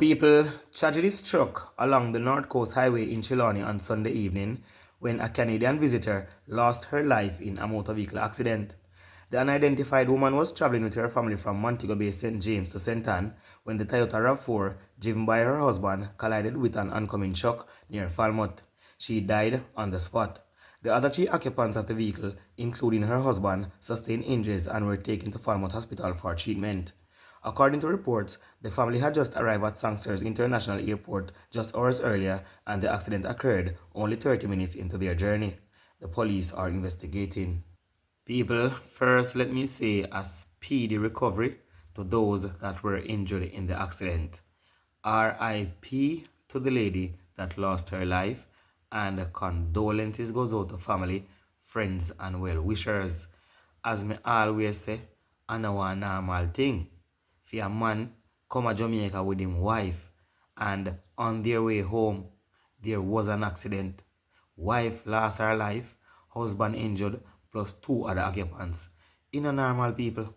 People, tragedy struck along the North Coast Highway in Trelawney on Sunday evening when a Canadian visitor lost her life in a motor vehicle accident. The unidentified woman was traveling with her family from Montego Bay, St. James to St. Anne when the Toyota RAV4, driven by her husband, collided with an oncoming truck near Falmouth. She died on the spot. The other three occupants of the vehicle, including her husband, sustained injuries and were taken to Falmouth Hospital for treatment. According to reports, the family had just arrived at Sangster's International Airport just hours earlier and the accident occurred only 30 minutes into their journey. The police are investigating. People, first let me say a speedy recovery to those that were injured in the accident. RIP to the lady that lost her life, and condolences goes out to family, friends and well-wishers. As me always say, I know a normal thing. For a man come to Jamaica with his wife and on their way home, there was an accident. Wife lost her life, husband injured, plus two other occupants. In a normal people.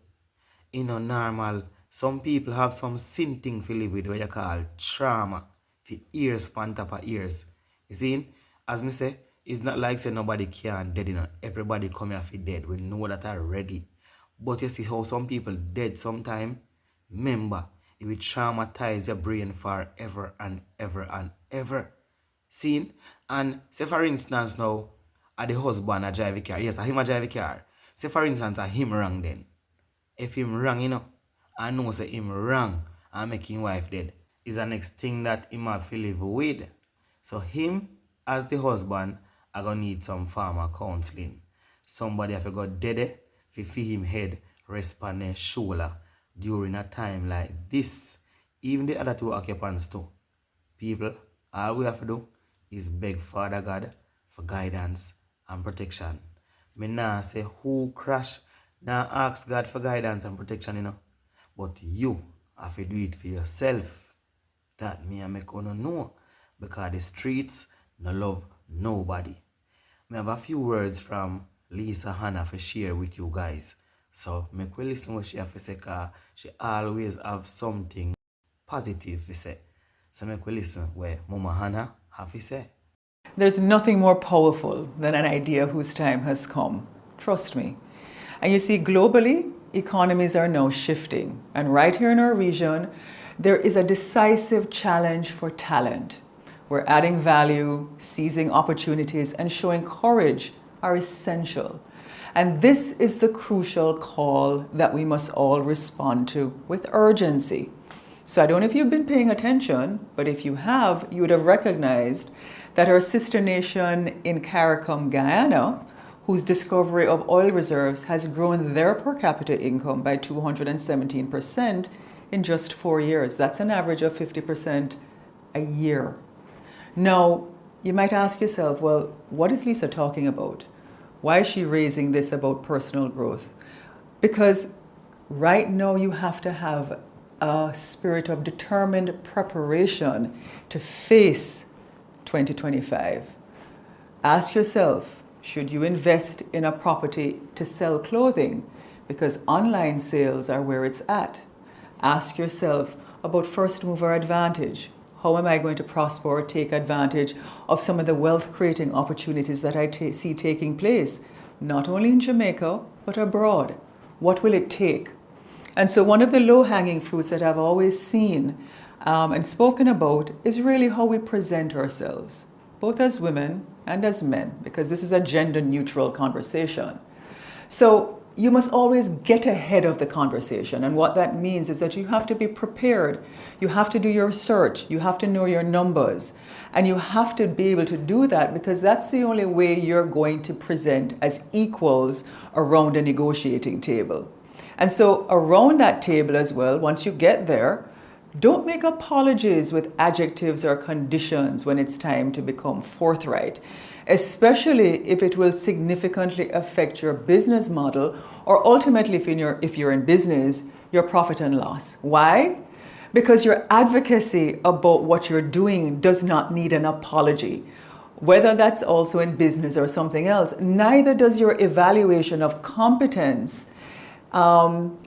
In a normal. Some people have some sin thing to live with what you call trauma. For years span top of years. You see? As me say, it's not like say nobody can dead, you know. Everybody come here for dead. We know that already. But you see how some people dead sometime. Remember, it will traumatize your brain forever and ever and ever. Seen? And say for instance now, the husband a drive a car. Yes, him a drive a car. Say for instance, him wrong then. If him wrong, you know, I know say him wrong and make him wife dead. Is the next thing that him have to live with. So him, as the husband, I gonna need some form of counseling. Somebody have to go dead for feel him head rest on their shoulder during a time like this. Even the other two occupants too. People, all we have to do is beg Father God for guidance and protection. Me nah say who crash, nah ask God for guidance and protection, you know. But you have to do it for yourself. That me I make you know. Because the streets no love nobody. Me have a few words from Lisa Hanna for share with you guys. So make we listen what she have to say, cause she always have something positive to say. So make we listen what Mama Hanna have to say. There's nothing more powerful than an idea whose time has come. Trust me. And you see, globally, economies are now shifting. And right here in our region, there is a decisive challenge for talent. Where adding value, seizing opportunities, and showing courage are essential. And this is the crucial call that we must all respond to with urgency. So I don't know if you've been paying attention, but if you have, you would have recognized that our sister nation in CARICOM, Guyana, whose discovery of oil reserves has grown their per capita income by 217% in just 4 years. That's an average of 50% a year. Now, you might ask yourself, well, what is Lisa talking about? Why is she raising this about personal growth? Because right now you have to have a spirit of determined preparation to face 2025. Ask yourself, should you invest in a property to sell clothing? Because online sales are where it's at. Ask yourself about first mover advantage. How am I going to prosper or take advantage of some of the wealth creating opportunities that I see taking place, not only in Jamaica, but abroad? What will it take? And so one of the low hanging fruits that I've always seen and spoken about is really how we present ourselves, both as women and as men, because this is a gender neutral conversation. So you must always get ahead of the conversation. And what that means is that you have to be prepared. You have to do your research. You have to know your numbers. And you have to be able to do that because that's the only way you're going to present as equals around a negotiating table. And so around that table as well, once you get there, don't make apologies with adjectives or conditions when it's time to become forthright, especially if it will significantly affect your business model or ultimately, if you're in business, your profit and loss. Why? Because your advocacy about what you're doing does not need an apology. Whether that's also in business or something else, neither does your evaluation of competence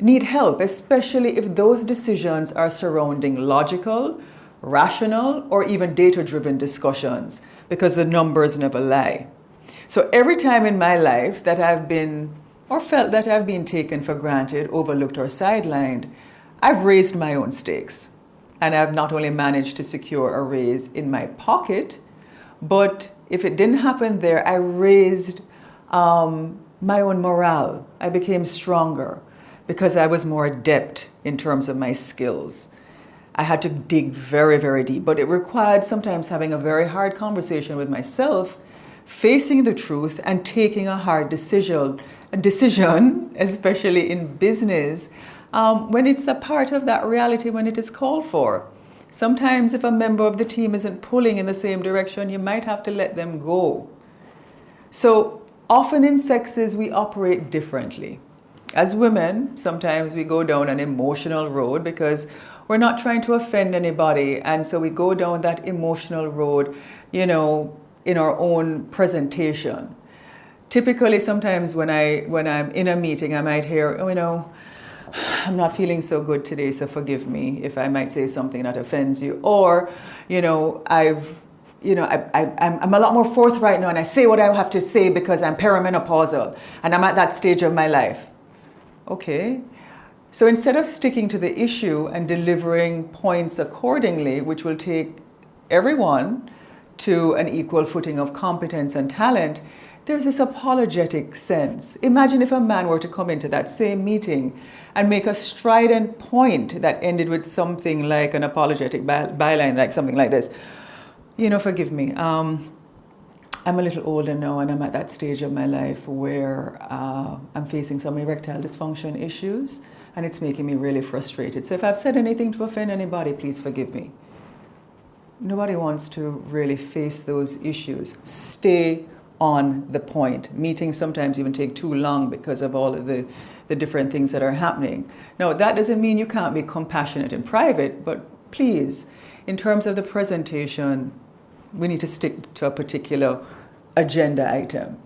need help, especially if those decisions are surrounding logical, rational, or even data-driven discussions, because the numbers never lie. So every time in my life that I've been or felt that I've been taken for granted, overlooked, or sidelined, I've raised my own stakes. And I've not only managed to secure a raise in my pocket, but if it didn't happen there, I raised my own morale. I became stronger because I was more adept in terms of my skills. I had to dig very, very deep, but it required sometimes having a very hard conversation with myself, facing the truth and taking a hard decision, especially in business, when it's a part of that reality, when it is called for. Sometimes if a member of the team isn't pulling in the same direction, you might have to let them go. So often in sexes, we operate differently. As women, sometimes we go down an emotional road because we're not trying to offend anybody. And so we go down that emotional road, in our own presentation. Typically, sometimes when I'm in a meeting, I might hear, I'm not feeling so good today, so forgive me if I might say something that offends you. Or, I'm a lot more forthright now and I say what I have to say because I'm perimenopausal and I'm at that stage of my life. Okay. So instead of sticking to the issue and delivering points accordingly, which will take everyone to an equal footing of competence and talent, there's this apologetic sense. Imagine if a man were to come into that same meeting and make a strident point that ended with something like an apologetic byline, like something like this. Forgive me. I'm a little older now and I'm at that stage of my life where I'm facing some erectile dysfunction issues and it's making me really frustrated. So if I've said anything to offend anybody, please forgive me. Nobody wants to really face those issues. Stay on the point. Meetings sometimes even take too long because of all of the different things that are happening. Now, that doesn't mean you can't be compassionate in private, but please, in terms of the presentation, we need to stick to a particular agenda item.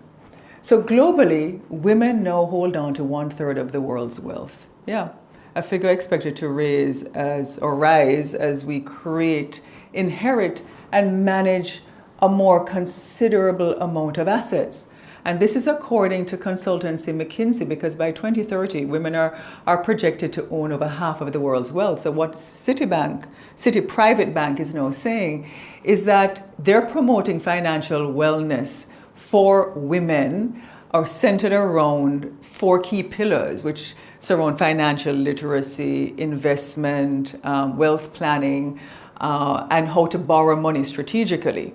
So globally, women now hold on to 1/3 of the world's wealth. Yeah, a figure expected to rise as we inherit and manage a more considerable amount of assets. And this is according to consultancy McKinsey, because by 2030, women are projected to own over half of the world's wealth. So what Citi Private Bank is now saying is that they're promoting financial wellness for women are centered around 4 key pillars, which surround financial literacy, investment, wealth planning, and how to borrow money strategically.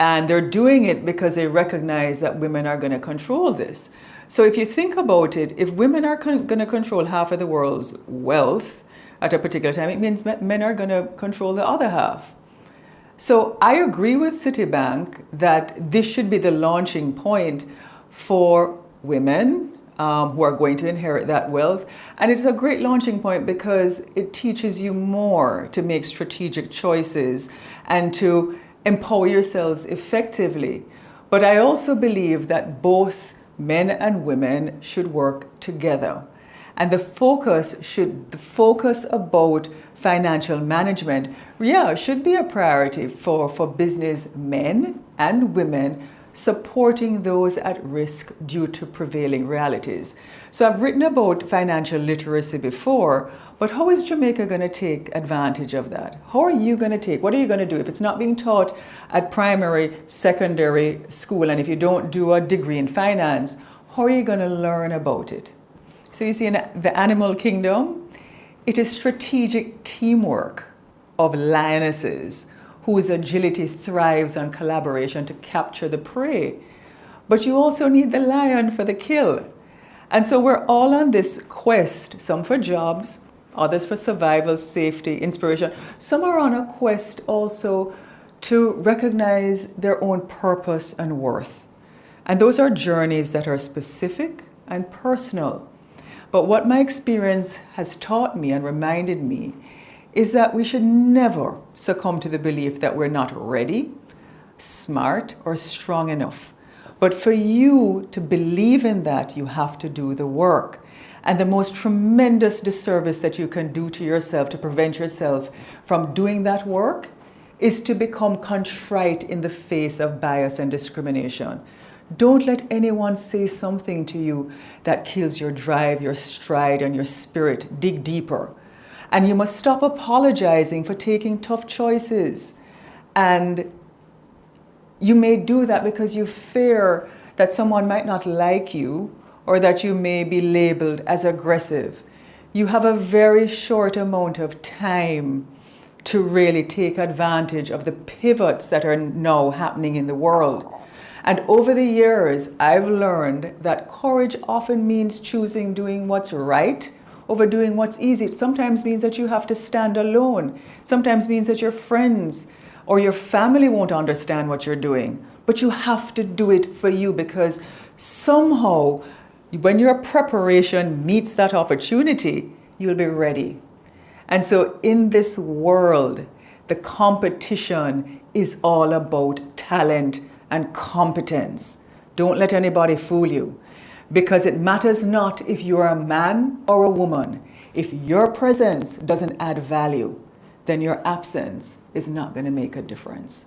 And they're doing it because they recognize that women are going to control this. So if you think about it, if women are going to control half of the world's wealth at a particular time, it means men are going to control the other half. So I agree with Citibank that this should be the launching point for women who are going to inherit that wealth. And it's a great launching point because it teaches you more to make strategic choices and to empower yourselves effectively. But I also believe that both men and women should work together. And the focus about financial management, should be a priority for business men and women supporting those at risk due to prevailing realities. So I've written about financial literacy before, but how is Jamaica going to take advantage of that? What are you going to do if it's not being taught at primary, secondary school, and if you don't do a degree in finance, how are you going to learn about it? So you see, in the animal kingdom, it is strategic teamwork of lionesses whose agility thrives on collaboration to capture the prey. But you also need the lion for the kill. And so we're all on this quest, some for jobs, others for survival, safety, inspiration. Some are on a quest also to recognize their own purpose and worth. And those are journeys that are specific and personal. But what my experience has taught me and reminded me is that we should never succumb to the belief that we're not ready, smart, or strong enough. But for you to believe in that, you have to do the work. And the most tremendous disservice that you can do to yourself to prevent yourself from doing that work is to become contrite in the face of bias and discrimination. Don't let anyone say something to you that kills your drive, your stride, and your spirit. Dig deeper. And you must stop apologizing for taking tough choices. And you may do that because you fear that someone might not like you or that you may be labeled as aggressive. You have a very short amount of time to really take advantage of the pivots that are now happening in the world. And over the years, I've learned that courage often means choosing doing what's right over doing what's easy. It sometimes means that you have to stand alone. Sometimes means that your friends or your family won't understand what you're doing. But you have to do it for you, because somehow when your preparation meets that opportunity, you'll be ready. And so in this world, the competition is all about talent and competence. Don't let anybody fool you, because it matters not if you're a man or a woman. If your presence doesn't add value, then your absence is not going to make a difference.